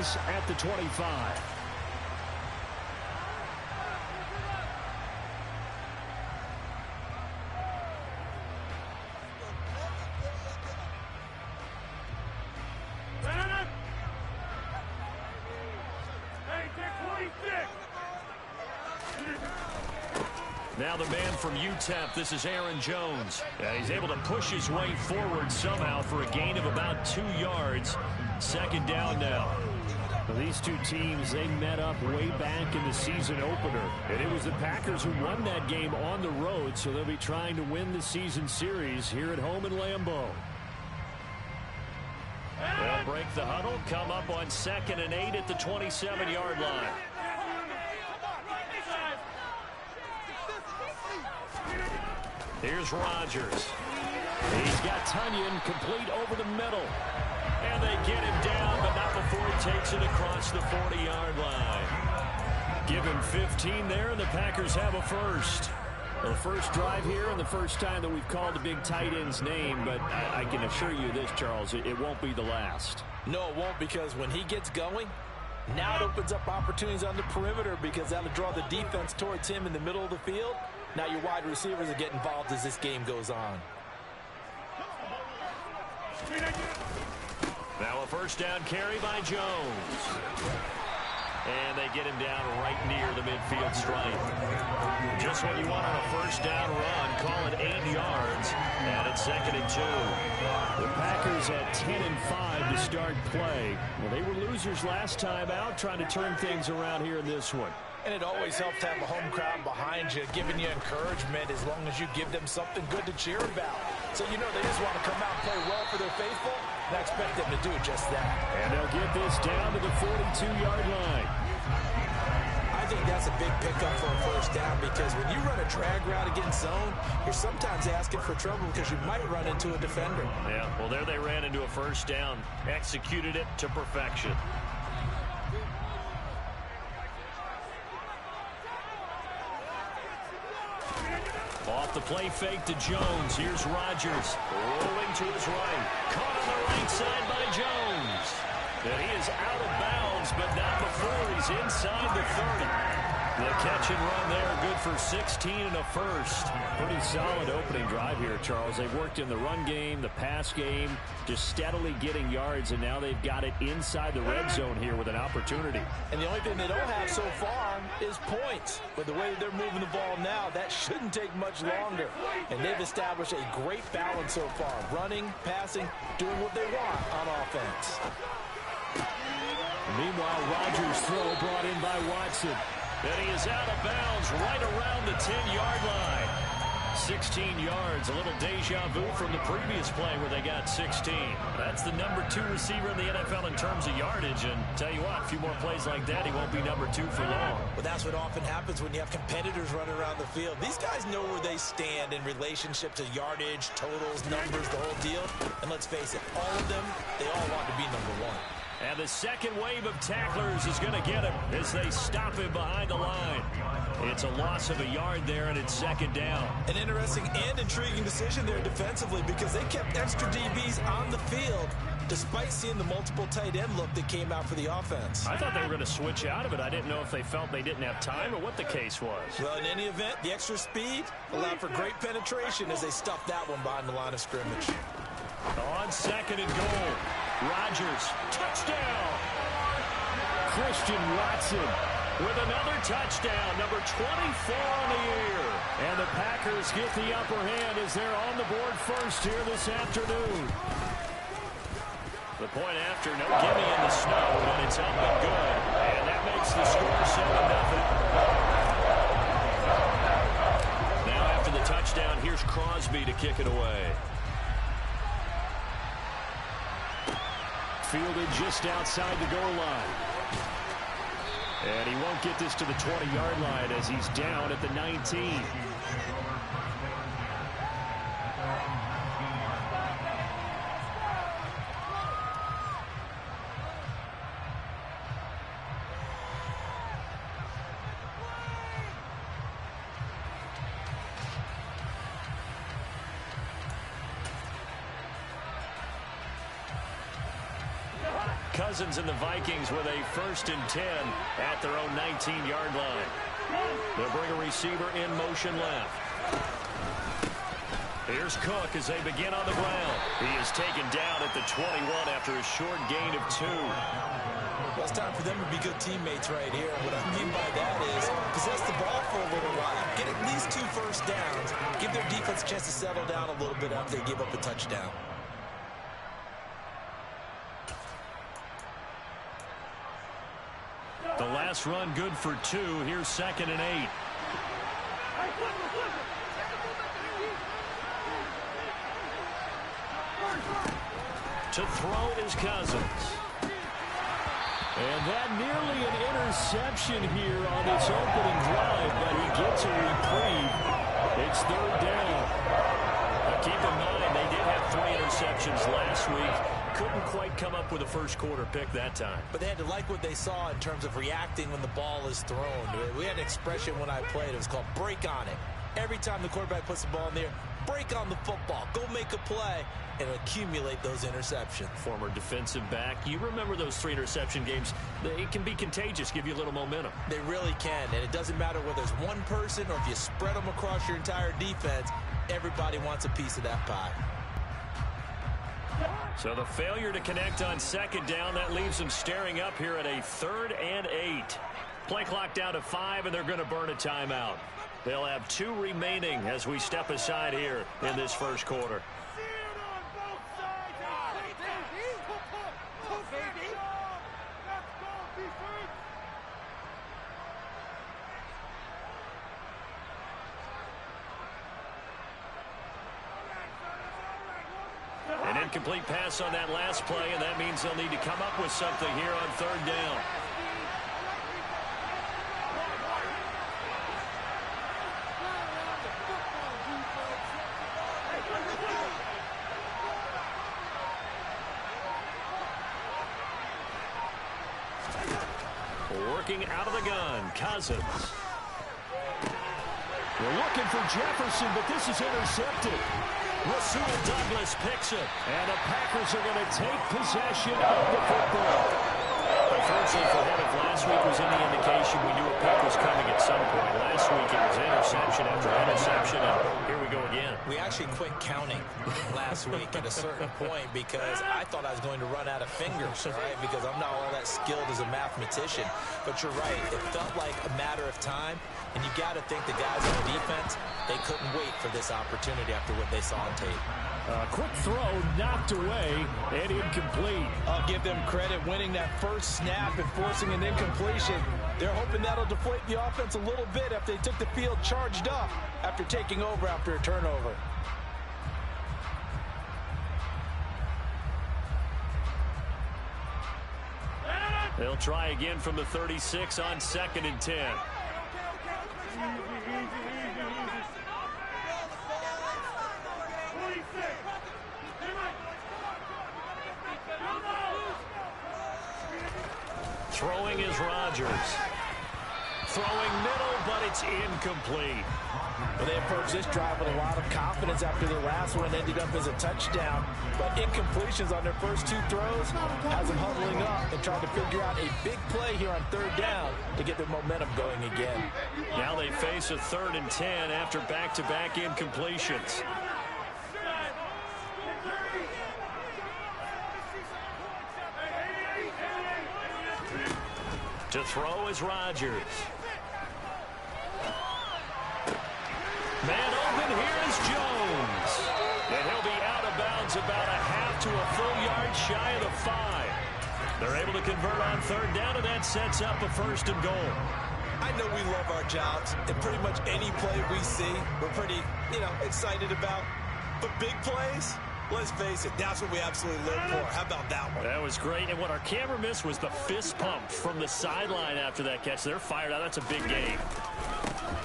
loss at the 25. Now the man from UTEP, this is Aaron Jones. He's able to push his way forward somehow for a gain of about 2 yards. Second down now. Well, these two teams, they met up way back in the season opener. And it was the Packers who won that game on the road, so they'll be trying to win the season series here at home in Lambeau. They'll break the huddle, come up on 2nd and 8 at the 27-yard line. Here's Rodgers. He's got Tunyon complete over the middle. And they get him down, but not before he takes it across the 40-yard line. Give him 15 there, and the Packers have a first. Well, the first drive here and the first time that we've called the big tight end's name, but I can assure you this, Charles, it won't be the last. No, it won't, because when he gets going, now it opens up opportunities on the perimeter because that'll draw the defense towards him in the middle of the field. Now your wide receivers will get involved as this game goes on. Now a first down carry by Jones. And they get him down right near the midfield stripe. Just what you want on a first down run. Call it 8 yards. And it's 2nd and 2. The Packers at 10 and 5 to start play. Well, they were losers last time out, trying to turn things around here in this one. And it always helps to have a home crowd behind you, giving you encouragement as long as you give them something good to cheer about. So you know they just want to come out and play well for their faithful, and I expect them to do just that. And they'll get this down to the 42-yard line. I think that's a big pickup for a first down because when you run a drag route against zone, you're sometimes asking for trouble because you might run into a defender. Yeah, well, there they ran into a first down, executed it to perfection. Off the play fake to Jones. Here's Rodgers. Rolling to his right. Caught on the right side by Jones. And he is out of bounds, but not before he's inside the 30. The catch and run there, good for 16 and a first. Pretty solid opening drive here, Charles. They've worked in the run game, the pass game, just steadily getting yards, and now they've got it inside the red zone here with an opportunity. And the only thing they don't have so far is points. But the way they're moving the ball now, that shouldn't take much longer. And they've established a great balance so far. Running, passing, doing what they want on offense. Meanwhile, Rodgers' throw brought in by Watson. And he is out of bounds right around the 10-yard line. 16 yards, a little deja vu from the previous play where they got 16. That's the number 2 receiver in the NFL in terms of yardage. And tell you what, a few more plays like that, he won't be number 2 for long. Well, that's what often happens when you have competitors running around the field. These guys know where they stand in relationship to yardage, totals, numbers, the whole deal. And let's face it, all of them, they all want to be number 1. And the second wave of tacklers is going to get him as they stop him behind the line. It's a loss of a yard there, and it's 2nd down. An interesting and intriguing decision there defensively because they kept extra DBs on the field despite seeing the multiple tight end look that came out for the offense. I thought they were going to switch out of it. I didn't know if they felt they didn't have time or what the case was. Well, in any event, the extra speed allowed for great penetration as they stuffed that one behind the line of scrimmage. On 2nd and goal. Rodgers, touchdown. Christian Watson with another touchdown, number 24 on the year. And the Packers get the upper hand as they're on the board first here this afternoon. The point after, no gimme in the snow, and it's up and good. And that makes the score 7-0. Now after the touchdown, here's Crosby to kick it away. Fielded just outside the goal line. And he won't get this to the 20-yard line as he's down at the 19. Cousins and the Vikings with a 1st and 10 at their own 19-yard line. They'll bring a receiver in motion left. Here's Cook as they begin on the ground. He is taken down at the 21 after a short gain of 2. Well, it's time for them to be good teammates right here. What I mean by that is possess the ball for a little while. Get at least 2 first downs. Give their defense a chance to settle down a little bit after they give up a touchdown. The last run good for 2. Here's 2nd and 8. To throw is Cousins. And that nearly an interception here on its opening drive, but he gets a reprieve. It's 3rd down. Now keep in mind, they did have 3 interceptions last week. Couldn't quite come up with a first-quarter pick that time. But they had to like what they saw in terms of reacting when the ball is thrown. We had an expression when I played. It was called break on it. Every time the quarterback puts the ball in the air, break on the football. Go make a play and accumulate those interceptions. Former defensive back. You remember those 3 interception games. It can be contagious, give you a little momentum. They really can, and it doesn't matter whether it's one person or if you spread them across your entire defense. Everybody wants a piece of that pie. So the failure to connect on 2nd down, that leaves them staring up here at a 3rd and 8. Play clock down to 5, and they're going to burn a timeout. They'll have 2 remaining as we step aside here in this first quarter. An incomplete pass on that last play, and that means they'll need to come up with something here on 3rd down. Working out of the gun, Cousins. They're looking for Jefferson, but this is intercepted. Rasul Douglas picks it. And the Packers are going to take possession of the football. Unfortunately for him, if last week was any indication, we knew a pick was coming at some point. Last week it was interception after interception, and here we go again. We actually quit counting last week at a certain point because I thought I was going to run out of fingers, right? Because I'm not all that skilled as a mathematician. But you're right. It felt like a matter of time, and you got to think the guys on the defense, they couldn't wait for this opportunity after what they saw on tape. Quick throw, knocked away, and incomplete. I'll give them credit winning that first snap and forcing an incompletion. They're hoping that'll deflate the offense a little bit after they took the field charged up after taking over after a turnover. They'll try again from the 36 on 2nd and 10. Throwing is Rodgers. Throwing middle, but it's incomplete. Well, they approached this drive with a lot of confidence after their last one ended up as a touchdown. But incompletions on their first 2 throws has them huddling up and trying to figure out a big play here on 3rd down to get their momentum going again. Now they face a 3rd and 10 after back-to-back incompletions. To throw is Rodgers. Man open, here is Jones. And he'll be out of bounds about a half to a full yard shy of the 5. They're able to convert on 3rd down, and that sets up a 1st and goal. I know we love our jobs, and pretty much any play we see, we're pretty, excited about. But big plays, let's face it, that's what we absolutely live for. How about that one? That was great, and what our camera missed was the fist pump from the sideline after that catch. They're fired out. That's a big game.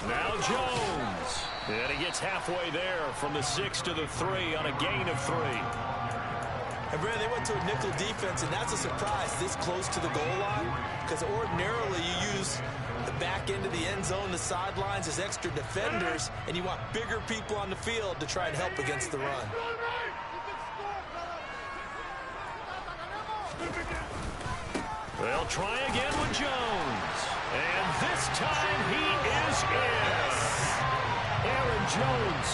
Now Jones. And he gets halfway there from the 6 to the 3 on a gain of 3. And Brad, they went to a nickel defense, and that's a surprise this close to the goal line, because ordinarily you use the back end of the end zone, the sidelines as extra defenders, and you want bigger people on the field to try and help against the run. They'll try again with Jones. And this time he is in. Aaron Jones,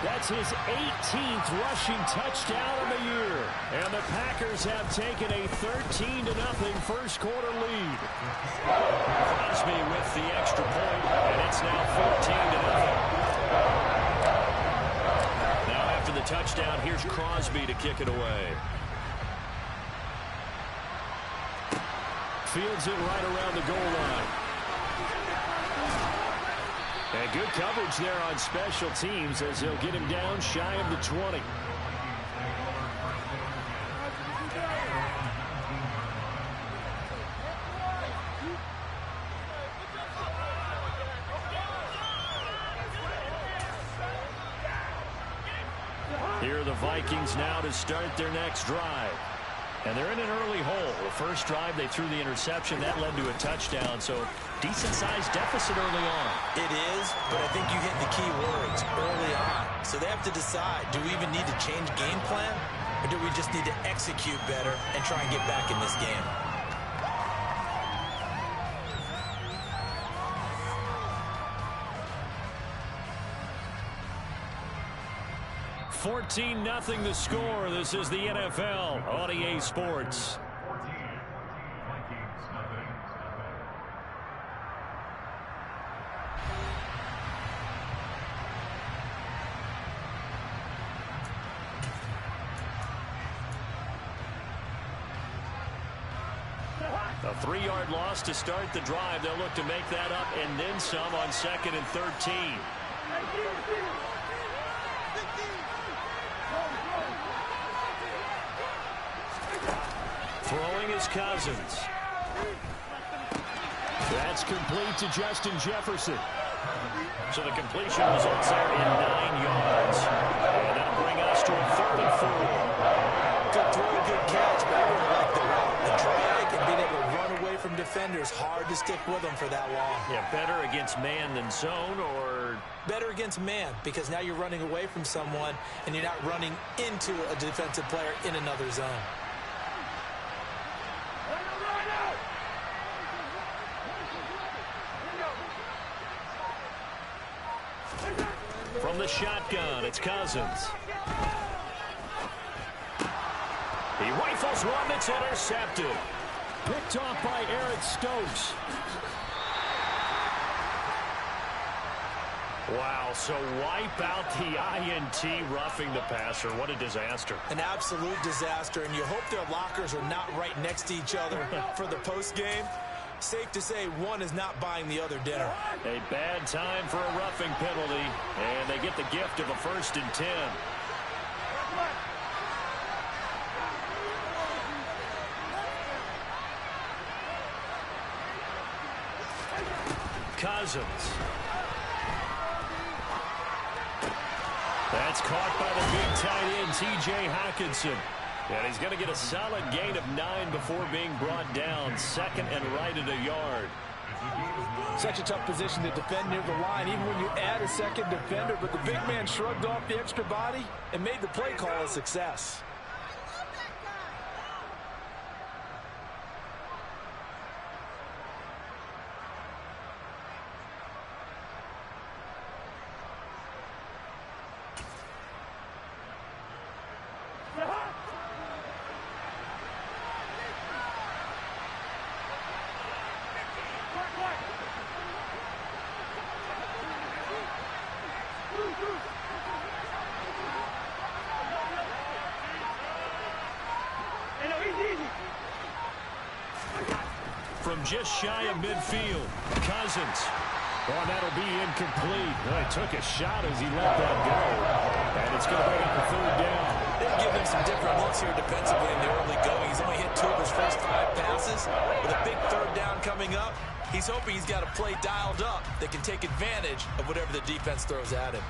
that's his 18th rushing touchdown of the year. And the Packers have taken a 13-0 first quarter lead. Crosby with the extra point, and it's now 14-0. Now after the touchdown, here's Crosby to kick it away. Fields it right around the goal line. And good coverage there on special teams as he'll get him down shy of the 20. Here are the Vikings now to start their next drive. And they're in an early hole. The first drive, they threw the interception. That led to a touchdown. So decent-sized deficit early on. It is, but I think you hit the key words early on. So they have to decide, do we even need to change game plan? Or do we just need to execute better and try and get back in this game? $14-0 the score. This is the NFL on EA Sports. A 3-yard loss to start the drive. They'll look to make that up and then some on 2nd and 13. Throwing is Cousins. That's complete to Justin Jefferson. So the completion results there in 9 yards. And that'll bring us to a 3rd and 4. Good throw, good catch, but I really like the route. The drag and being able to run away from defenders, hard to stick with them for that long. Yeah, better against man than zone, or better against man, because now you're running away from someone and you're not running into a defensive player in another zone. From the shotgun, it's Cousins. He rifles one that's intercepted. Picked off by Eric Stokes. Wow, so wipe out the INT roughing the passer. What a disaster. An absolute disaster, and you hope their lockers are not right next to each other for the postgame. Safe to say one is not buying the other dinner. A bad time for a roughing penalty, and they get the gift of a 1st and 10. Cousins. That's caught by the big tight end, T.J. Hockenson. And he's going to get a solid gain of 9 before being brought down. 2nd and right at a yard. Such a tough position to defend near the line, even when you add a second defender. But the big man shrugged off the extra body and made the play call a success. From just shy of midfield, Cousins. Oh, that'll be incomplete. Well, he took a shot as he let that go. And it's going to bring up a 3rd down. They've given him some different looks here defensively in the early going. He's only hit 2 of his first 5 passes. With a big 3rd down coming up, he's hoping he's got a play dialed up that can take advantage of whatever the defense throws at him.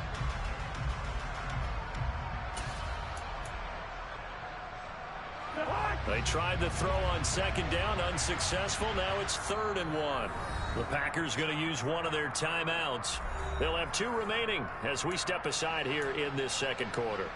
They tried the throw on 2nd down, unsuccessful. Now it's 3rd and 1. The Packers going to use one of their timeouts. They'll have 2 remaining as we step aside here in this 2nd quarter.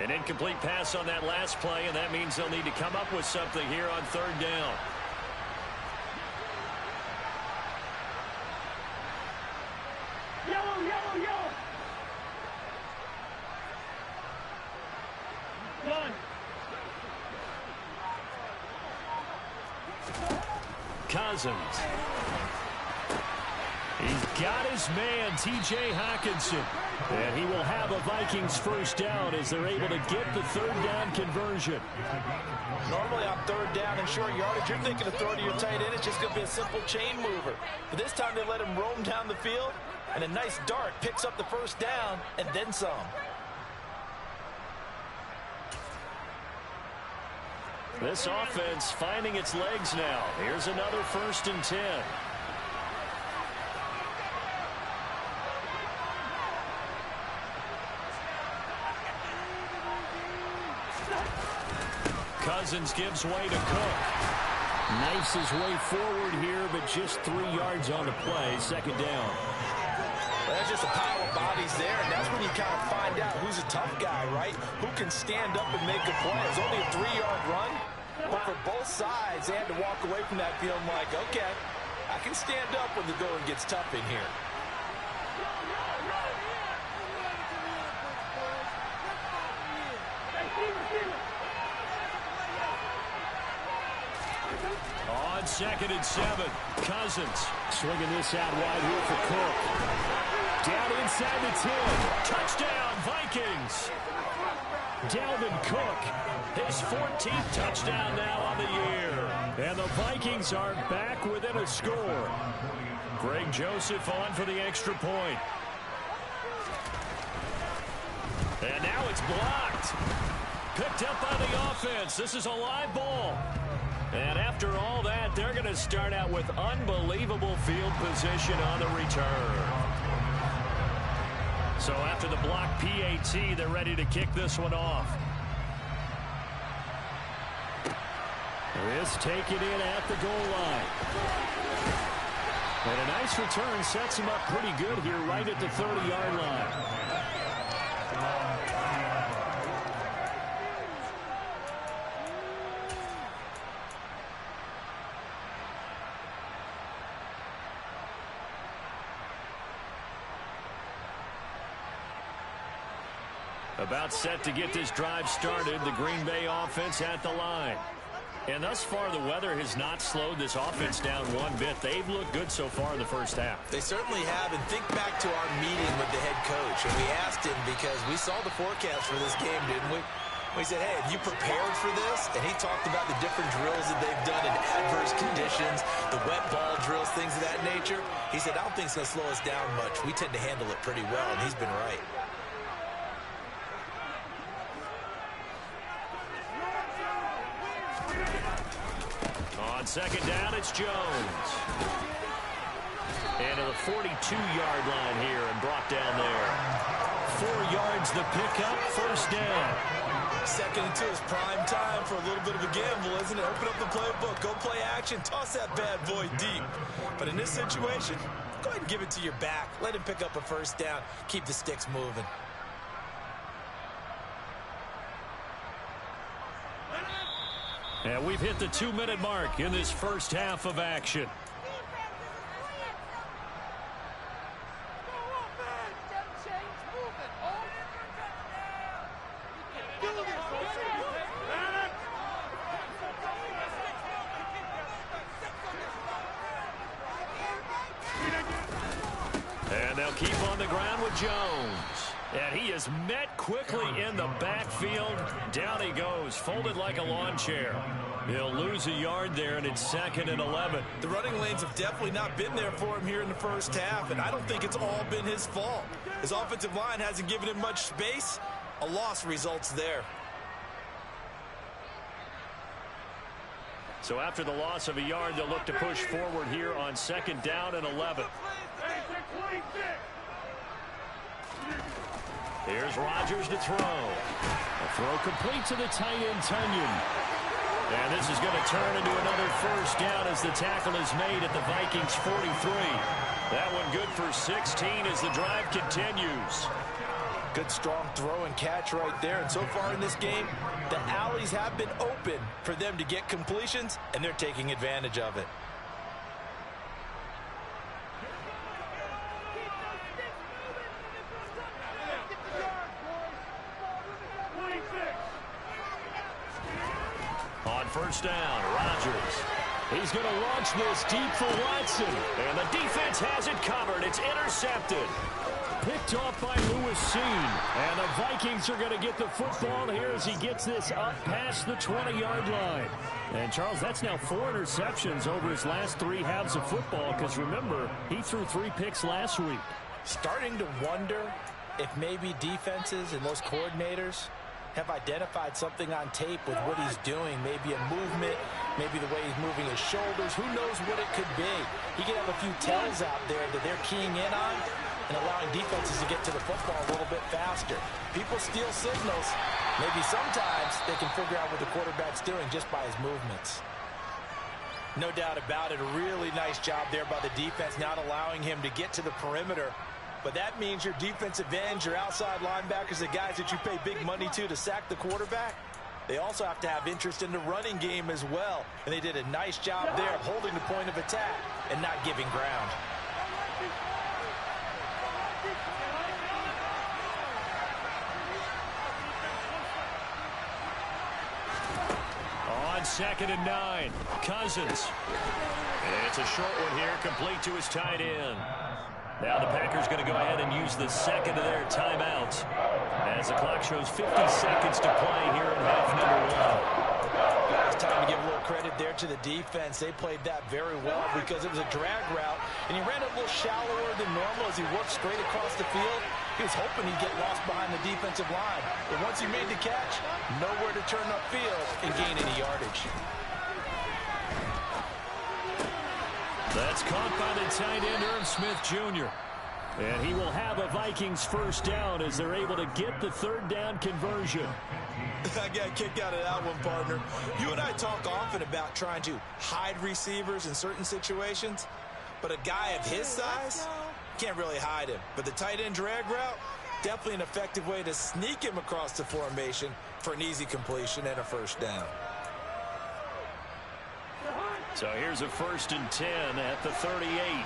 An incomplete pass on that last play, and that means they'll need to come up with something here on third down. Yellow, yellow, yellow. Done. Cousins. He's got his man, T.J. Hockenson. And he will have a Vikings first down as they're able to get the third down conversion. Normally on third down and short yardage, you're thinking of throwing to your tight end. It's just going to be a simple chain mover. But this time they let him roam down the field, and a nice dart picks up the first down and then some. This offense finding its legs now. Here's another 1st and 10. Cousins gives way to Cook. Knifes his way forward here, but just 3 yards on the play. Second down. Well, that's just a pile of bodies there, and that's when you kind of find out who's a tough guy, right? Who can stand up and make a play. It was only a 3-yard run, but for both sides, they had to walk away from that feeling like, okay, I can stand up when the going gets tough in here. On 2nd and 7, Cousins swinging this out wide here for Cook. Down inside the 10. Touchdown, Vikings. Dalvin Cook, his 14th touchdown now on the year. And the Vikings are back within a score. Greg Joseph on for the extra point. And now it's blocked. Picked up by the offense. This is a live ball. And after all that, they're going to start out with unbelievable field position on the return. So after the block PAT, they're ready to kick this one off. This taken in at the goal line. And a nice return sets him up pretty good here right at the 30-yard line. About set to get this drive started, the Green Bay offense at the line. And thus far, the weather has not slowed this offense down one bit. They've looked good so far in the first half. They certainly have. And think back to our meeting with the head coach. And we asked him because we saw the forecast for this game, didn't we? We said, hey, have you prepared for this? And he talked about the different drills that they've done in adverse conditions, the wet ball drills, things of that nature. He said, I don't think it's going to slow us down much. We tend to handle it pretty well, and he's been right. On 2nd down, it's Jones. And to the 42-yard line here and brought down there. 4 yards the pickup, first down. 2nd and 2 is prime time for a little bit of a gamble, isn't it? Open up the playbook, go play action, toss that bad boy deep. But in this situation, go ahead and give it to your back. Let him pick up a first down, keep the sticks moving. And we've hit the 2-minute mark in this first half of action. And they'll keep on the ground with Jones. And he is met quickly in the backfield. Down he goes, folded like a lawn chair. He'll lose a yard there, and it's 2nd and 11. The running lanes have definitely not been there for him here in the first half, and I don't think it's all been his fault. His offensive line hasn't given him much space. A loss results there. So after the loss of a yard, they'll look to push forward here on 2nd down and 11. Here's Rodgers to throw. A throw complete to the tight end, Tunyon. And this is going to turn into another first down as the tackle is made at the Vikings 43. That one good for 16 as the drive continues. Good, strong throw and catch right there. And so far in this game, the alleys have been open for them to get completions, and they're taking advantage of it. On first down, Rodgers. He's going to launch this deep for Watson. And the defense has it covered. It's intercepted. Picked off by Lewis Seen. And the Vikings are going to get the football here as he gets this up past the 20-yard line. And, Charles, that's now 4 interceptions over his last 3 halves of football because, remember, he threw 3 picks last week. Starting to wonder if maybe defenses and those coordinators have identified something on tape with what he's doing. Maybe a movement, maybe the way he's moving his shoulders. Who knows what it could be? He could have a few tells out there that they're keying in on and allowing defenses to get to the football a little bit faster. People steal signals. Maybe sometimes they can figure out what the quarterback's doing just by his movements. No doubt about it. A really nice job there by the defense, not allowing him to get to the perimeter. But that means your defensive ends, your outside linebackers, the guys that you pay big money to sack the quarterback, they also have to have interest in the running game as well. And they did a nice job there of holding the point of attack and not giving ground. On 2nd and 9, Cousins. And it's a short one here, complete to his tight end. Now the Packers going to go ahead and use the second of their timeouts as the clock shows 50 seconds to play here in half number 1. It's time to give a little credit there to the defense. They played that very well because it was a drag route, and he ran a little shallower than normal as he worked straight across the field. He was hoping he'd get lost behind the defensive line. But once he made the catch, nowhere to turn upfield and gain any yardage. That's caught by the tight end, Irv Smith Jr. And he will have a Vikings first down as they're able to get the 3rd down conversion. I got a kick out of that one, partner. You and I talk often about trying to hide receivers in certain situations, but a guy of his size can't really hide him. But the tight end drag route, definitely an effective way to sneak him across the formation for an easy completion and a first down. So here's a 1st and 10 at the 38.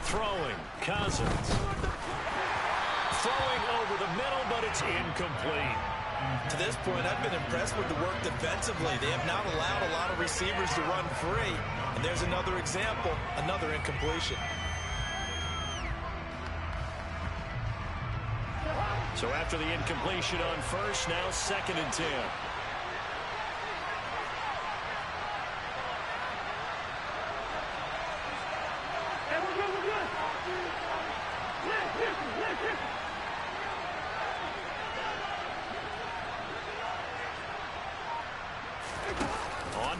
Throwing, Cousins. Throwing over the middle, but it's incomplete. To this point, I've been impressed with the work defensively. They have not allowed a lot of receivers to run free. And there's another example, another incompletion. So after the incompletion on first, now 2nd and 10.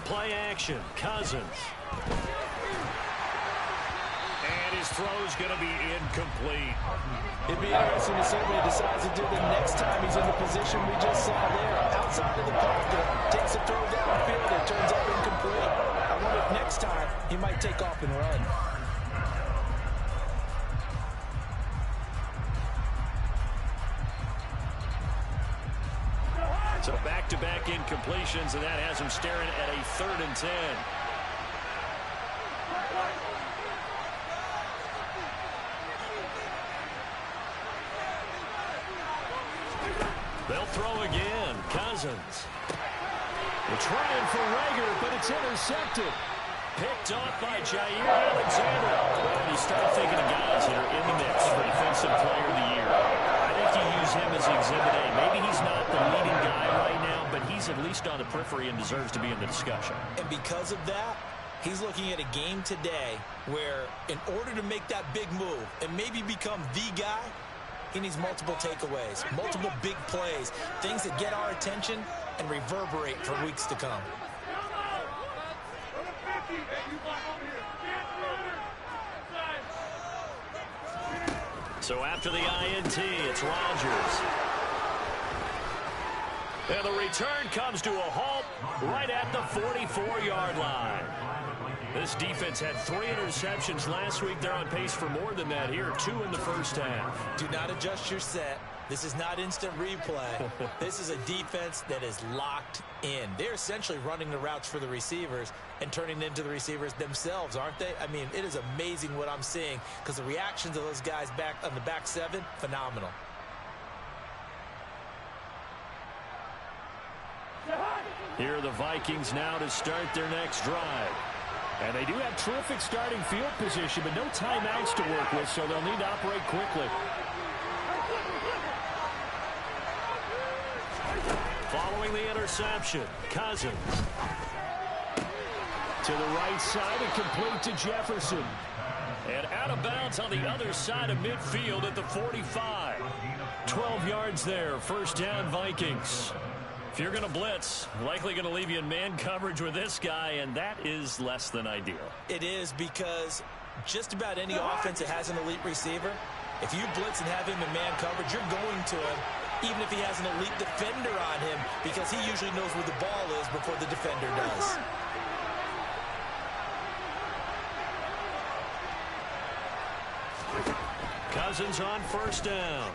Play action, Cousins. And his throw's going to be incomplete. It'd be interesting to see what he decides to do the next time he's in the position we just saw there. Outside of the pocket, takes a throw downfield, it turns out incomplete. I wonder if next time he might take off and run. So back-to-back incompletions, and that has him staring at a 3rd and 10. They'll throw again. Cousins. They're trying for Rager, but it's intercepted. Picked off by Jair Alexander. Well, you start thinking of guys that are in the mix for Defensive Player of the Year. I think you use him as Exhibit A. Maybe he's not the leading guy right now, but he's at least on the periphery and deserves to be in the discussion. And because of that, he's looking at a game today where in order to make that big move and maybe become the guy, he needs multiple takeaways, multiple big plays, things that get our attention and reverberate for weeks to come. So after the INT, it's Rodgers. And the return comes to a halt right at the 44-yard line. This defense had 3 interceptions last week. They're on pace for more than that here, 2 in the first half. Do not adjust your set. This is not instant replay. This is a defense that is locked in. They're essentially running the routes for the receivers and turning into the receivers themselves, aren't they? I mean, it is amazing what I'm seeing because the reactions of those guys back on the back 7, phenomenal. Here are the Vikings now to start their next drive. And they do have terrific starting field position, but no timeouts to work with, so they'll need to operate quickly. Following the interception, Cousins. To the right side and complete to Jefferson. And out of bounds on the other side of midfield at the 45. 12 yards there, first down Vikings. If you're going to blitz, likely going to leave you in man coverage with this guy, and that is less than ideal. It is because just about any offense that has an elite receiver, if you blitz and have him in man coverage, you're going to him, even if he has an elite defender on him, because he usually knows where the ball is before the defender does. Cousins on first down.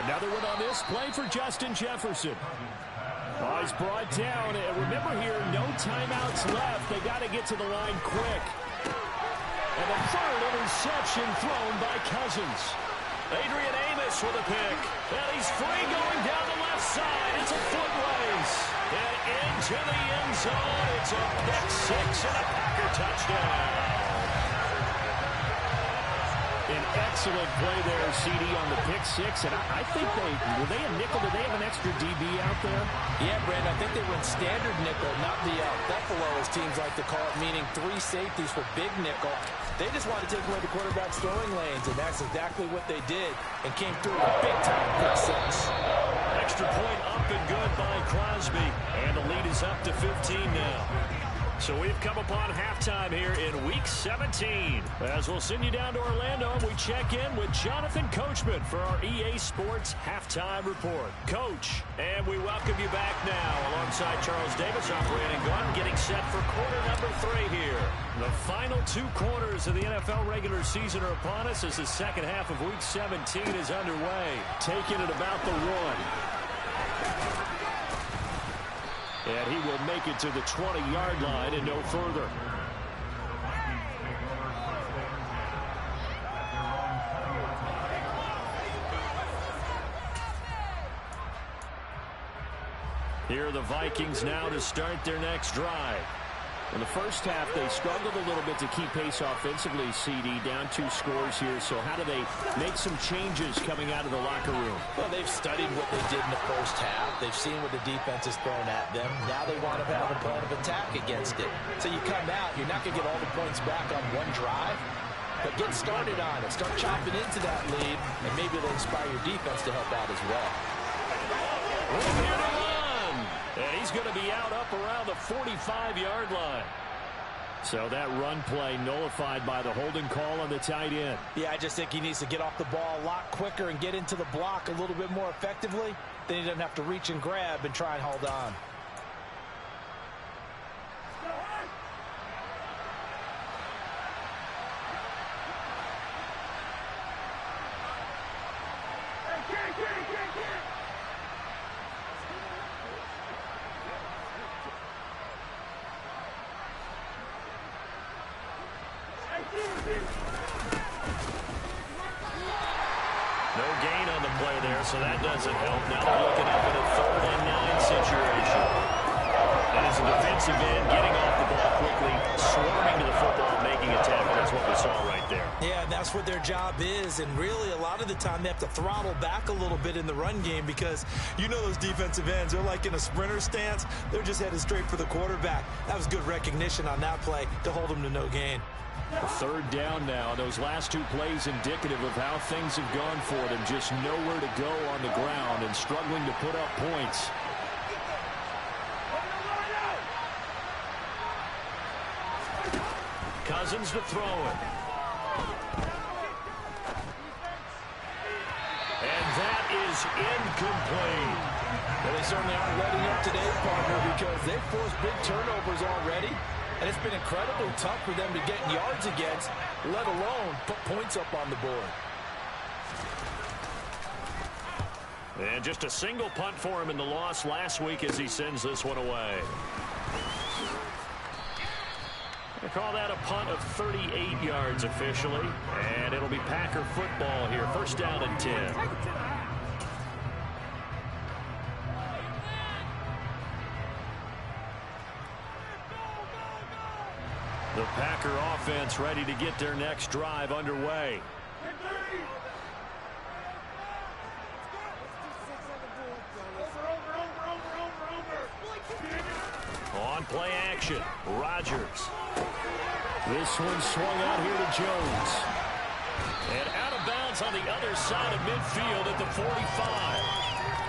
Another one on this play for Justin Jefferson. Oh, he's brought down. And remember here, no timeouts left. They got to get to the line quick. And the third interception thrown by Cousins. Adrian Amos with a pick. And he's free going down the left side. It's a foot race. And into the end zone. It's a pick 6 and a Packer touchdown. An excellent play there, CD, on the pick 6. And I think were they a nickel? Did they have an extra DB out there? Yeah, Brandon, I think they went standard nickel, not the Buffalo, as teams like to call it, meaning 3 safeties for big nickel. They just want to take away the quarterback's throwing lanes, and that's exactly what they did and came through with a big-time pick 6. Extra point up and good by Crosby. And the lead is up to 15 now. So we've come upon halftime here in Week 17. As we'll send you down to Orlando, and we check in with Jonathan Coachman for our EA Sports Halftime Report. Coach, and we welcome you back now alongside Charles Davis, I'm Brandon Gunn, getting set for quarter number 3 here. The final 2 quarters of the NFL regular season are upon us as the second half of Week 17 is underway. Taking it about the 1. And he will make it to the 20-yard line and no further. Here are the Vikings now to start their next drive. In the first half, they struggled a little bit to keep pace offensively, CD, down 2 scores here. So how do they make some changes coming out of the locker room? Well, they've studied what they did in the first half. They've seen what the defense has thrown at them. Now they want to have a plan of attack against it. So you come out, you're not going to get all the points back on one drive, but get started on it. Start chopping into that lead, and maybe it'll inspire your defense to help out as well. Here to run. And he's going to be out up around the 45-yard line. So that run play nullified by the holding call on the tight end. Yeah, I just think he needs to get off the ball a lot quicker and get into the block a little bit more effectively. Then he doesn't have to reach and grab and try and hold on. No gain on the play there, so that doesn't help. Now they're looking up at a 3rd and 9 situation. And as a defensive end, getting off the ball quickly, swarming to the football, making a tackle. That's what we saw right there. Yeah, that's what their job is. And really, a lot of the time, they have to throttle back a little bit in the run game because you know those defensive ends, they're like in a sprinter stance. They're just headed straight for the quarterback. That was good recognition on that play to hold them to no gain. A 3rd down now. Those last 2 plays indicative of how things have gone for them. Just nowhere to go on the ground and struggling to put up points. Cousins to throw it. is incomplete. Well, they certainly aren't letting up today, partner, because they've forced big turnovers already, and it's been incredibly tough for them to get yards against, let alone put points up on the board. And just a single punt for him in the loss last week as he sends this one away. They call that a punt of 38 yards officially, and it'll be Packer football here. First down and 10. The Packer offense ready to get their next drive underway. On play action, Rodgers. This one swung out here to Jones. And out of bounds on the other side of midfield at the 45.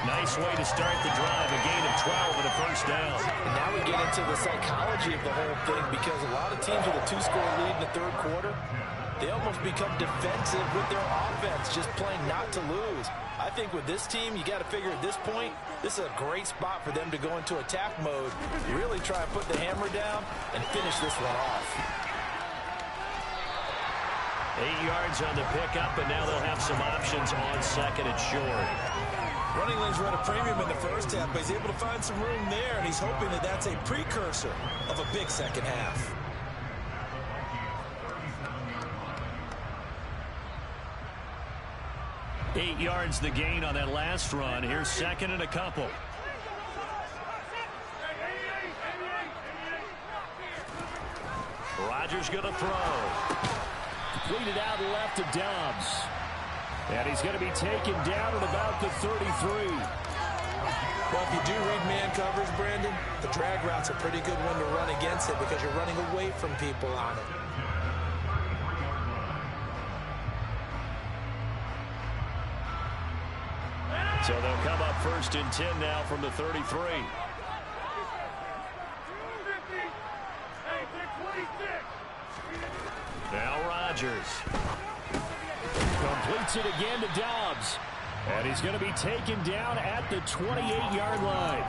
Nice way to start the drive, a gain of 12 and a first down. And now we get into the psychology of the whole thing, because a lot of teams with a 2-score lead in the third quarter, they almost become defensive with their offense, just playing not to lose. I think with this team, you got to figure at this point, this is a great spot for them to go into attack mode, really try and put the hammer down and finish this one off. 8 yards on the pickup, and now they'll have some options on second and short. Running lanes were at a premium in the first half, but he's able to find some room there, and he's hoping that that's a precursor of a big second half. Eight yards the gain on that last run. Here's second and a couple. Rodgers going to throw. Completed out left to Dobbs. And he's going to be taken down at about the 33. Well, if you do read man coverage, Brandon, the drag route's a pretty good one to run against it because you're running away from people on it. So they'll come up first and 10 now from the 33. Now Rodgers. Completes it again to Dobbs. And he's going to be taken down at the 28-yard line.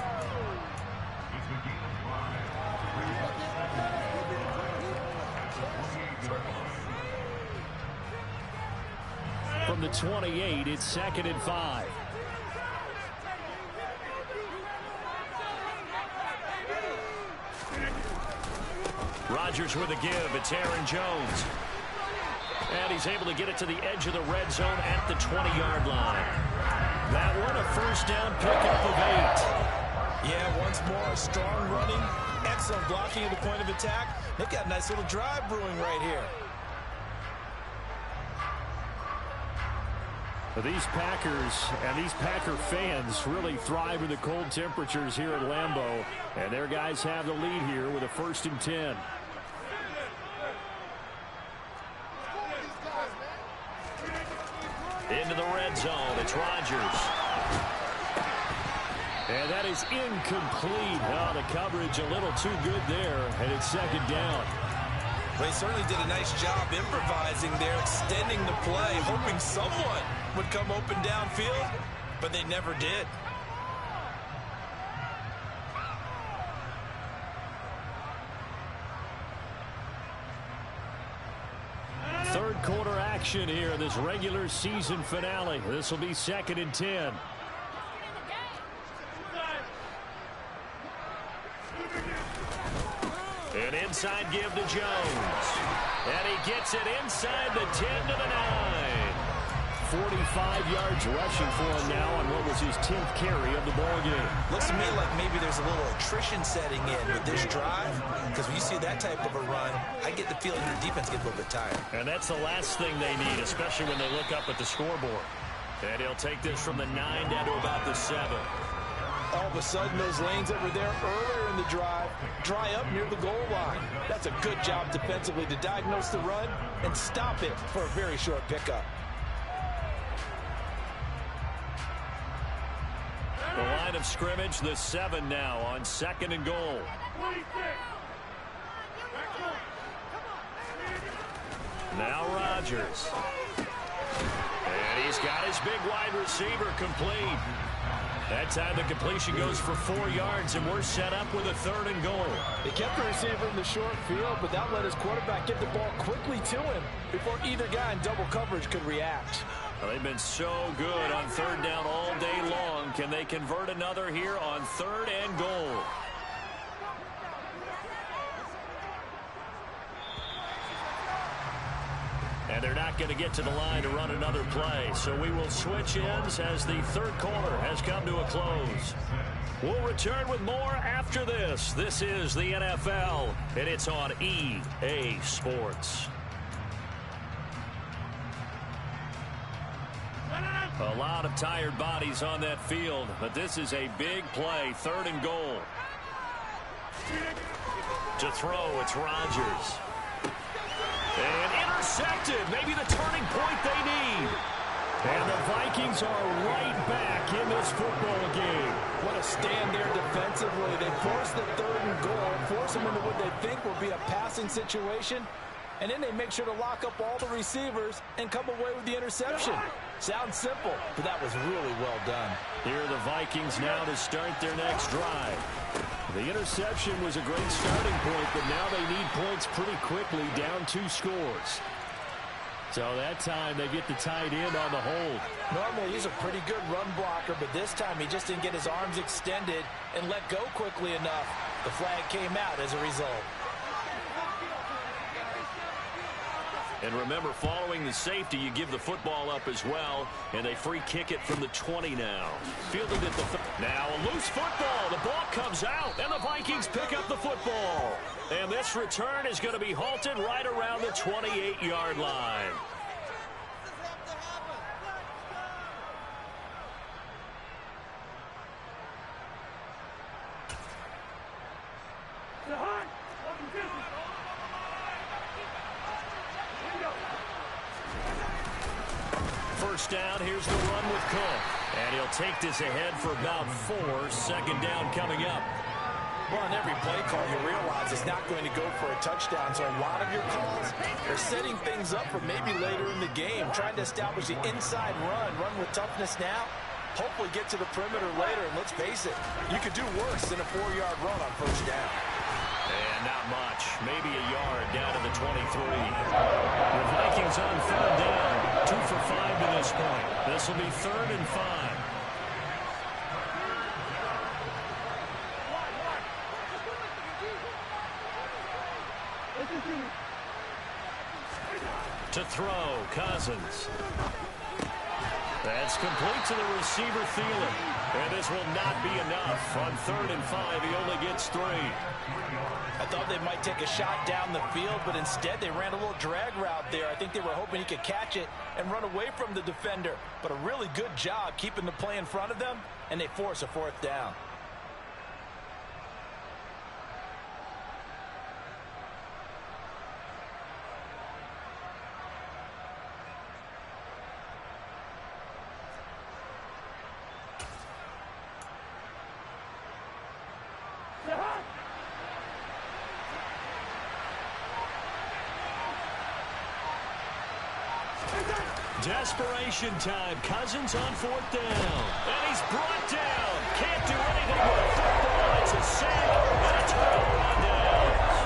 From the 28, it's second and 5. Rodgers with a give. It's Aaron Jones. And he's able to get it to the edge of the red zone at the 20-yard line. That one a first down pickup of 8. Yeah, once more, strong running, excellent blocking at the point of attack. They've got a nice little drive brewing right here. These Packers and these Packer fans really thrive in the cold temperatures here at Lambeau. And their guys have the lead here with a first and 10. Into the red zone, it's Rodgers. And that is incomplete. Oh, the coverage a little too good there, and it's second down. Well, he certainly did a nice job improvising there, extending the play, hoping someone would come open downfield, but they never did. Third quarter action here in this regular season finale. This will be second and 10. An inside give to Jones. And he gets it inside the 10 to the 9. 45 yards rushing for him now on what was his 10th carry of the ball game. Looks to me like maybe there's a little attrition setting in with this drive, because when you see that type of a run, I get the feeling your defense gets a little bit tired. And that's the last thing they need, especially when they look up at the scoreboard. And he'll take this from the 9 down to about the 7. All of a sudden, those lanes that were there earlier in the drive dry up near the goal line. That's a good job defensively to diagnose the run and stop it for a very short pickup. The line of scrimmage, the 7 now on second and goal. Now Rodgers. And he's got his big wide receiver complete. That time the completion goes for 4 yards, and we're set up with a 3rd and goal. They kept the receiver in the short field, but that let his quarterback get the ball quickly to him before either guy in double coverage could react. Well, they've been so good on 3rd down all day long. Can they convert another here on 3rd and goal? And they're not going to get to the line to run another play. So we will switch ends as the 3rd quarter has come to a close. We'll return with more after this. This is the NFL, and it's on EA Sports. A lot of tired bodies on that field, but this is a big play. 3rd and goal. To throw, it's Rodgers. And intercepted. Maybe the turning point they need. And the Vikings are right back in this football game. What a stand there defensively. They force the 3rd and goal, force them into what they think will be a passing situation, and then they make sure to lock up all the receivers and come away with the interception. Sounds simple, but that was really well done. Here are the Vikings now to start their next drive. The interception was a great starting point, but now they need points pretty quickly, down 2 scores. So that time they get the tight end on the hold. Normally he's a pretty good run blocker, but this time he just didn't get his arms extended and let go quickly enough. The flag came out as a result. And remember, following the safety, you give the football up as well, and they free kick it from the 20 now. Fielded at the now a loose football. The ball comes out, and the Vikings pick up the football. And this return is going to be halted right around the 28-yard line. First down, here's the run with Cook. And he'll take this ahead for about 4. 2nd down coming up. Well, on every play call, you realize it's not going to go for a touchdown. So a lot of your calls are setting things up for maybe later in the game, trying to establish the inside run with toughness now. Hopefully get to the perimeter later, and let's face it, you could do worse than a 4-yard run on 1st down. And not much, maybe a yard down to the 23. The Vikings on 3rd down, 2 for 5 to this point. This will be 3rd and 5. To throw, Cousins. That's complete to the receiver, Thielen. And this will not be enough. On 3rd and 5, he only gets 3. I thought they might take a shot down the field, but instead they ran a little drag route there. I think they were hoping he could catch it and run away from the defender. But a really good job keeping the play in front of them, and they force a 4th down. Desperation time. Cousins on 4th down. And he's brought down. Can't do anything with a football. It's a sack and a turnover on downs.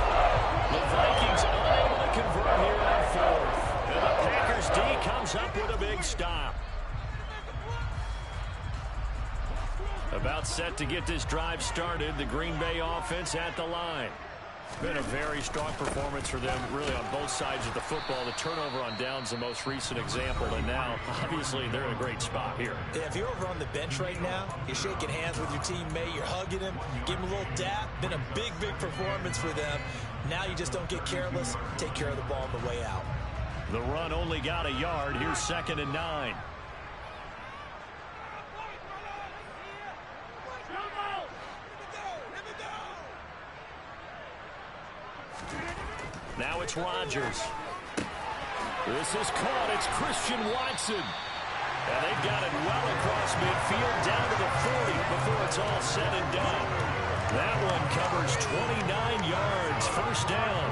The Vikings unable to convert here on 4th. And the Packers D comes up with a big stop. About set to get this drive started. The Green Bay offense at the line. Been a very strong performance for them, really, on both sides of the football. The turnover on downs, the most recent example, and now, obviously, they're in a great spot here. Yeah, if you're over on the bench right now, you're shaking hands with your teammate, you're hugging him, give him a little dap. Been a big, big performance for them. Now you just don't get careless. Take care of the ball on the way out. The run only got a yard. Here's 2nd and 9. Now it's Rodgers. This is caught. It's Christian Watson. And they've got it well across midfield down to the 40 before it's all said and done. That one covers 29 yards. 1st down.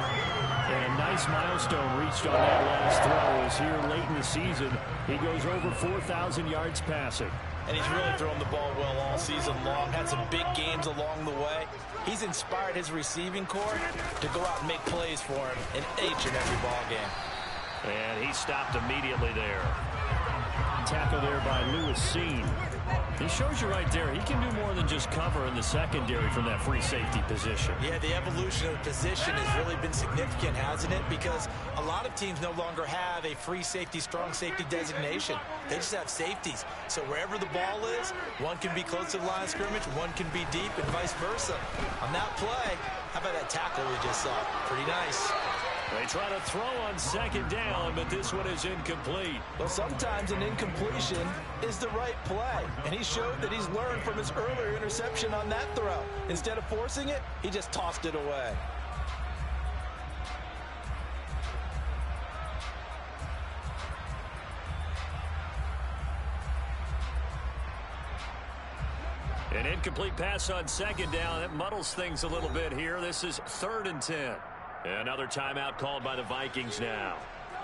And a nice milestone reached on that last throw as here late in the season, he goes over 4,000 yards passing. And he's really thrown the ball well all season long. Had some big games along the way. He's inspired his receiving corps to go out and make plays for him in each and every ball game. And he stopped immediately there. Tackle there by Lewis Seen. He shows you right there, he can do more than just cover in the secondary from that free safety position. Yeah, the evolution of the position has really been significant, hasn't it? Because a lot of teams no longer have a free safety, strong safety designation. They just have safeties. So wherever the ball is, one can be close to the line of scrimmage, one can be deep, and vice versa. On that play, how about that tackle we just saw? Pretty nice. They try to throw on second down, but this one is incomplete. Well, sometimes an incompletion is the right play, and he showed that he's learned from his earlier interception on that throw. Instead of forcing it, he just tossed it away. An incomplete pass on second down. It muddles things a little bit here. This is 3rd and 10. Another timeout called by the Vikings now.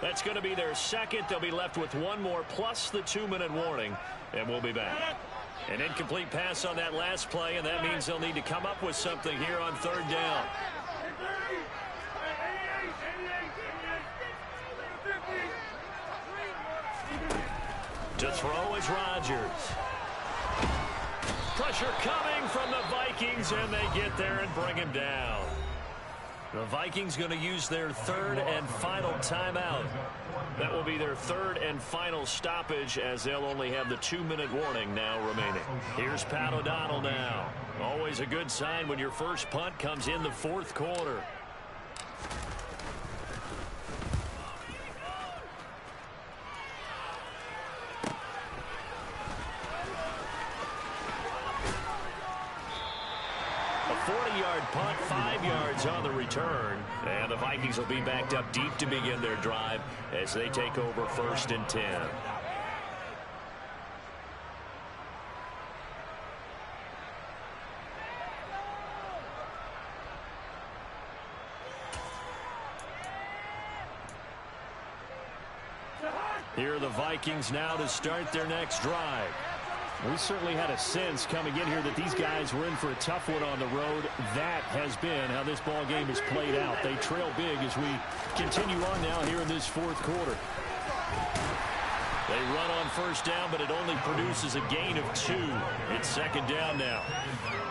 That's going to be their second. They'll be left with one more plus the 2-minute warning, and we'll be back. An incomplete pass on that last play, and that means they'll need to come up with something here on 3rd down. To throw is Rodgers. Pressure coming from the Vikings, and they get there and bring him down. The Vikings going to use their 3rd and final timeout. That will be their 3rd and final stoppage, as they'll only have the 2-minute warning now remaining. Here's Pat O'Donnell now. Always a good sign when your first punt comes in the 4th quarter. A 40-yard punt, 5 yards on the return. And the Vikings will be backed up deep to begin their drive as they take over 1st and 10. Here are the Vikings now to start their next drive. We certainly had a sense coming in here that these guys were in for a tough one on the road. That has been how this ball game has played out. They trail big as we continue on now here in this 4th quarter. They run on 1st down, but it only produces a gain of 2. It's 2nd down now.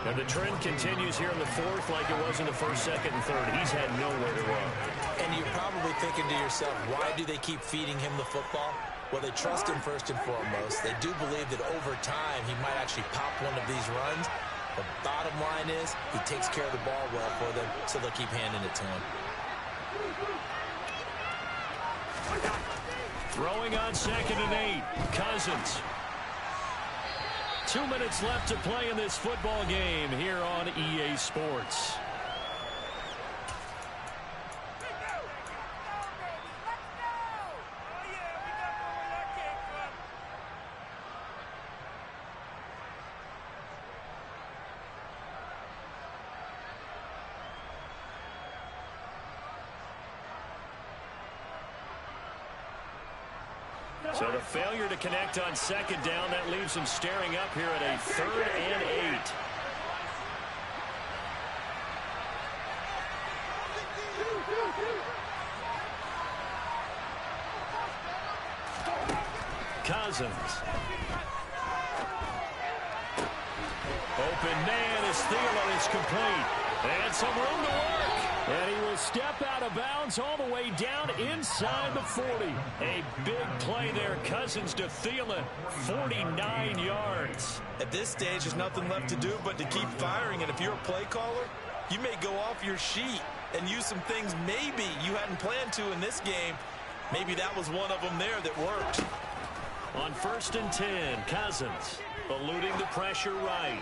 And the trend continues here in the 4th like it was in the 1st, 2nd, and 3rd. He's had nowhere to run. And you're probably thinking to yourself, why do they keep feeding him the football? Well, they trust him first and foremost. They do believe that over time he might actually pop one of these runs. The bottom line is he takes care of the ball well for them, so they'll keep handing it to him. Throwing on 2nd and 8. Cousins. 2 minutes left to play in this football game here on EA Sports. So the failure to connect on 2nd down, that leaves them staring up here at a 3rd and 8. Cousins. Open man as Thielen is complete. And some room to work. And he will step out of bounds all the way down inside the 40. A big play there. Cousins to Thielen. 49 yards. At this stage, there's nothing left to do but to keep firing. And if you're a play caller, you may go off your sheet and use some things maybe you hadn't planned to in this game. Maybe that was one of them there that worked. On 1st and 10, Cousins eluding the pressure right.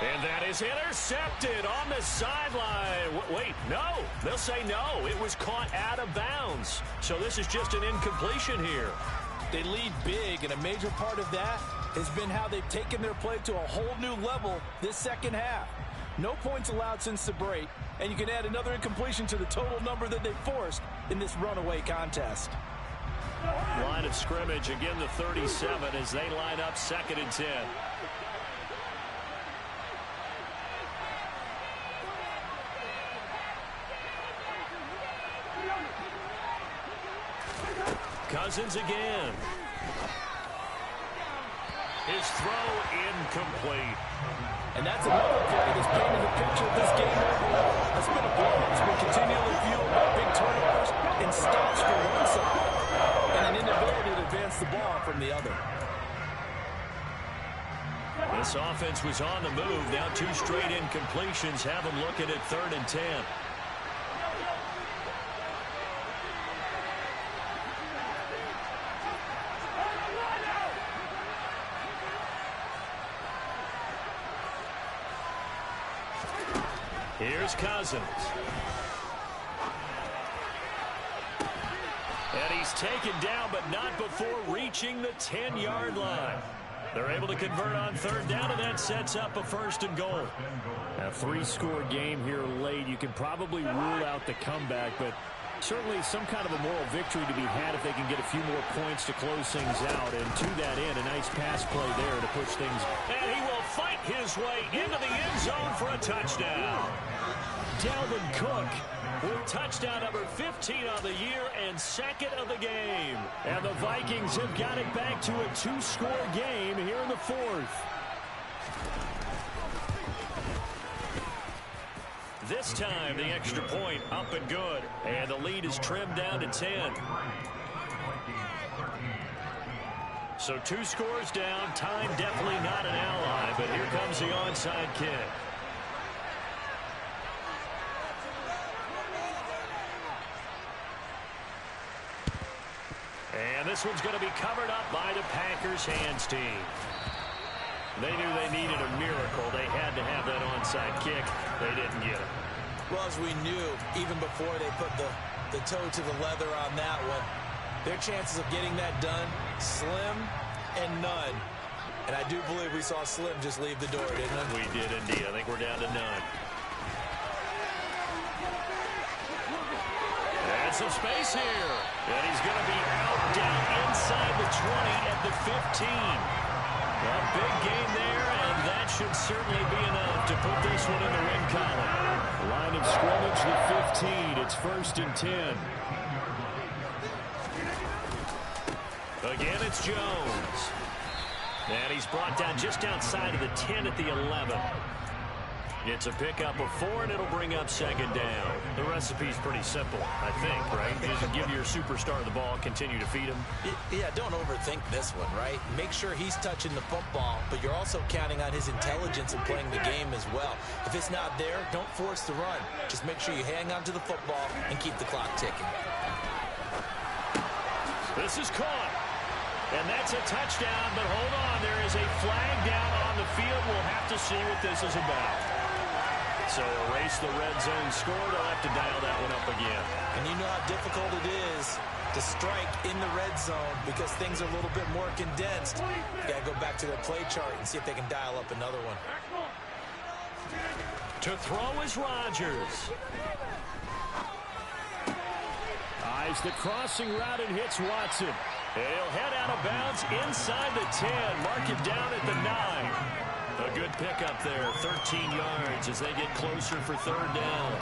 And that is intercepted on the sideline. Wait, no. They'll say no. It was caught out of bounds. So this is just an incompletion here. They lead big, and a major part of that has been how they've taken their play to a whole new level this 2nd half. No points allowed since the break, and you can add another incompletion to the total number that they forced in this runaway contest. Line of scrimmage, again the 37 as they line up 2nd and 10. Cousins again. His throw incomplete. And that's another play that's painted the picture of this game overall. It's been a blowout that's been continually fueled by big turnovers and stops from one side, and an inability to advance the ball from the other. This offense was on the move. Now 2 straight incompletions have them looking at 3rd and 10. Here's Cousins. And he's taken down, but not before reaching the 10-yard line. They're able to convert on 3rd down, and that sets up a 1st and goal. A 3-score game here late. You can probably rule out the comeback, but certainly some kind of a moral victory to be had if they can get a few more points to close things out. And to that end, a nice pass play there to push things. And he will fight his way into the end zone for a touchdown. Dalvin Cook with touchdown number 15 on the year and 2nd of the game. And the Vikings have got it back to a 2-score game here in the 4th. This time, the extra point up and good. And the lead is trimmed down to 10. So 2 scores down. Time definitely not an ally, but here comes the onside kick. And this one's going to be covered up by the Packers hands team. They knew they needed a miracle. They had to have that onside kick. They didn't get it. Well, as we knew, even before they put the toe to the leather on that one, their chances of getting that done, slim and none. And I do believe we saw Slim just leave the door, didn't we? We did indeed. I think we're down to none. And some space here. And he's going to be out down inside the 20 at the 15. A big gain there, and that should certainly be enough to put this one in the win column. Line of scrimmage, the 15. It's 1st and 10. Again, it's Jones. And he's brought down just outside of the 10 at the 11. It's a pickup of 4, and it'll bring up 2nd down. The recipe's pretty simple, I think, right? You just give your superstar the ball, continue to feed him. Yeah, don't overthink this one, right? Make sure he's touching the football, but you're also counting on his intelligence in playing the game as well. If it's not there, don't force the run. Just make sure you hang on to the football and keep the clock ticking. This is caught. And that's a touchdown, but hold on. There is a flag down on the field. We'll have to see what this is about. So erase the red zone score. They'll have to dial that one up again. And you know how difficult it is to strike in the red zone because things are a little bit more condensed. You got to go back to their play chart and see if they can dial up another one. To throw is Rodgers. Eyes the crossing route and hits Watson. And he'll head out of bounds inside the 10. Mark him down at the 9. A good pickup there, 13 yards as they get closer for 3rd down.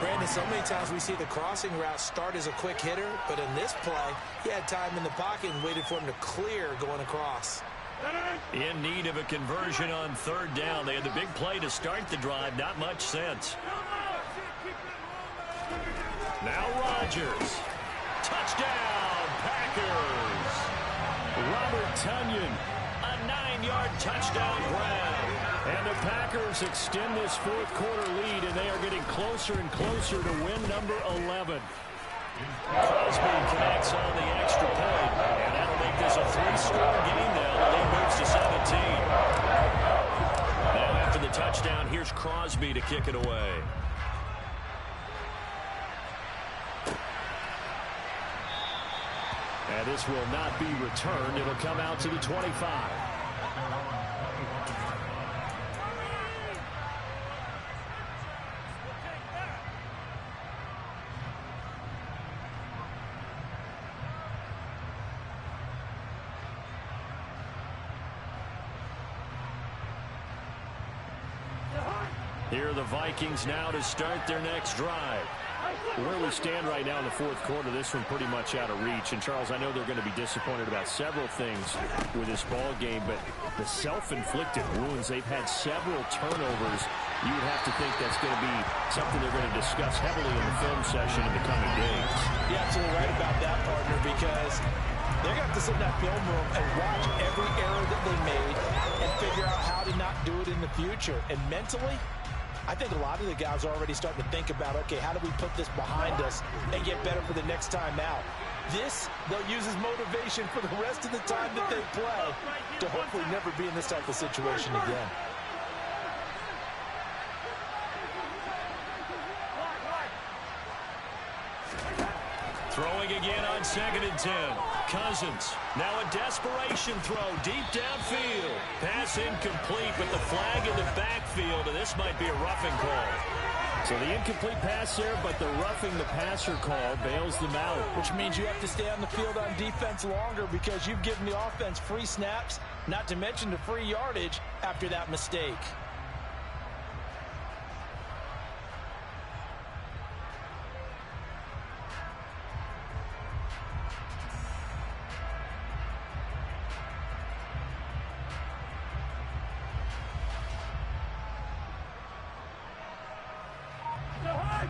Brandon, so many times we see the crossing route start as a quick hitter, but in this play, he had time in the pocket and waited for him to clear going across. In need of a conversion on 3rd down. They had the big play to start the drive, not much sense. Now Rodgers. Touchdown, Packers. Robert Tonyan, a 9-yard touchdown grab. And the Packers extend this 4th quarter lead, and they are getting closer and closer to win number 11. Crosby connects on the extra point, and that'll make this a 3-score game now. The lead moves to 17. Now after the touchdown, here's Crosby to kick it away. And this will not be returned. It'll come out to the 25. Here are the Vikings now to start their next drive. Where we stand right now in the fourth quarter, this one pretty much out of reach. And, Charles, I know they're going to be disappointed about several things with this ball game, but the self-inflicted wounds, they've had several turnovers. You would have to think that's going to be something they're going to discuss heavily in the film session in the coming days. You're absolutely right about that, partner, because they're going to have to sit in that film room and watch every error that they made and figure out how to not do it in the future. And mentally, I think a lot of the guys are already starting to think about, okay, how do we put this behind us and get better for the next time out? This, they'll use as motivation for the rest of the time that they play to hopefully never be in this type of situation again. Throwing again on 2nd and 10. Cousins. Now a desperation throw deep downfield. Pass incomplete with the flag in the backfield, and this might be a roughing call. So the incomplete pass there, but the roughing the passer call bails them out. Which means you have to stay on the field on defense longer because you've given the offense free snaps, not to mention the free yardage after that mistake.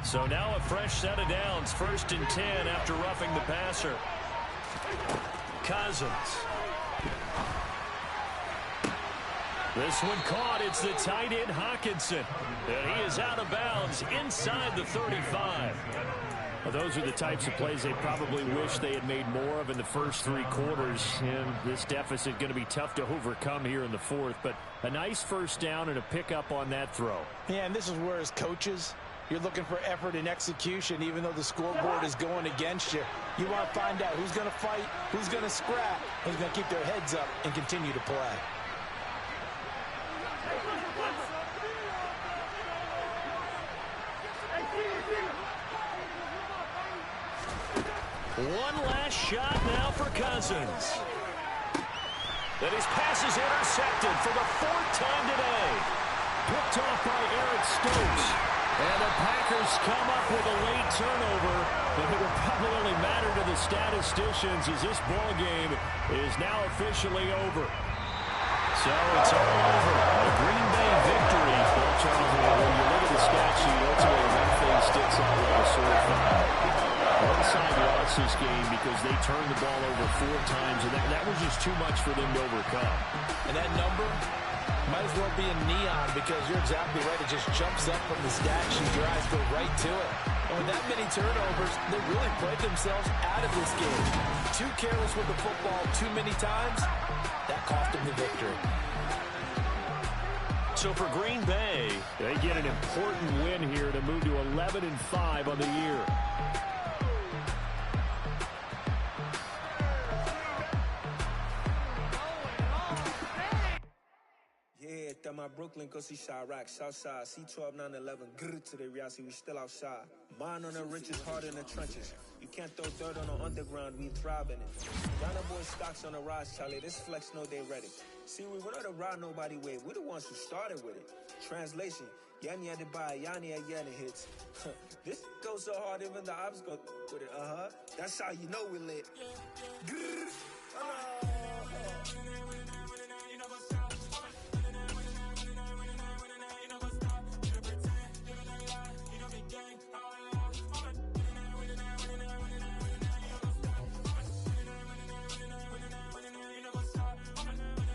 So now a fresh set of downs. 1st and 10 after roughing the passer. Cousins. This one caught. It's the tight end, Hawkinson. And he is out of bounds inside the 35. Well, those are the types of plays they probably wish they had made more of in the first 3 quarters. And this deficit going to be tough to overcome here in the fourth. But a nice first down and a pickup on that throw. Yeah, and this is where, as coaches, you're looking for effort and execution, even though the scoreboard is going against you. You want to find out who's going to fight, who's going to scrap, who's going to keep their heads up and continue to play. One last shot now for Cousins. And his pass is intercepted for the 4th time today. Picked off by Eric Stokes. And the Packers come up with a late turnover, but it will probably only matter to the statisticians as this ball game is now officially over. So it's all over. A Green Bay victory. Well, Charles, when you look at the stat sheet, ultimately one thing sticks out like a sore thumb. One side lost this game because they turned the ball over 4 times, and that was just too much for them to overcome. And that number might as well be in neon because you're exactly right. It just jumps up from the stat sheet. Your eyes go right to it. And with that many turnovers, they really played themselves out of this game. Too careless with the football too many times. That cost them the victory. So for Green Bay, they get an important win here to move to 11-5 on the year. That my Brooklyn, cause he shot rock, Southside, C12, 911, grrr to the reality, we still outside. Mine on the richest, heart in the trenches. You can't throw dirt on the underground, we thrive in it. Ghana boy stocks on the rise, Charlie, this flex know they ready. See, we were not the ride nobody with, we're the ones who started with it. Translation, Yanni had to buy, Yanni had Yanni hits. This goes so hard, even the ops go with it, that's how you know we lit. Grrr,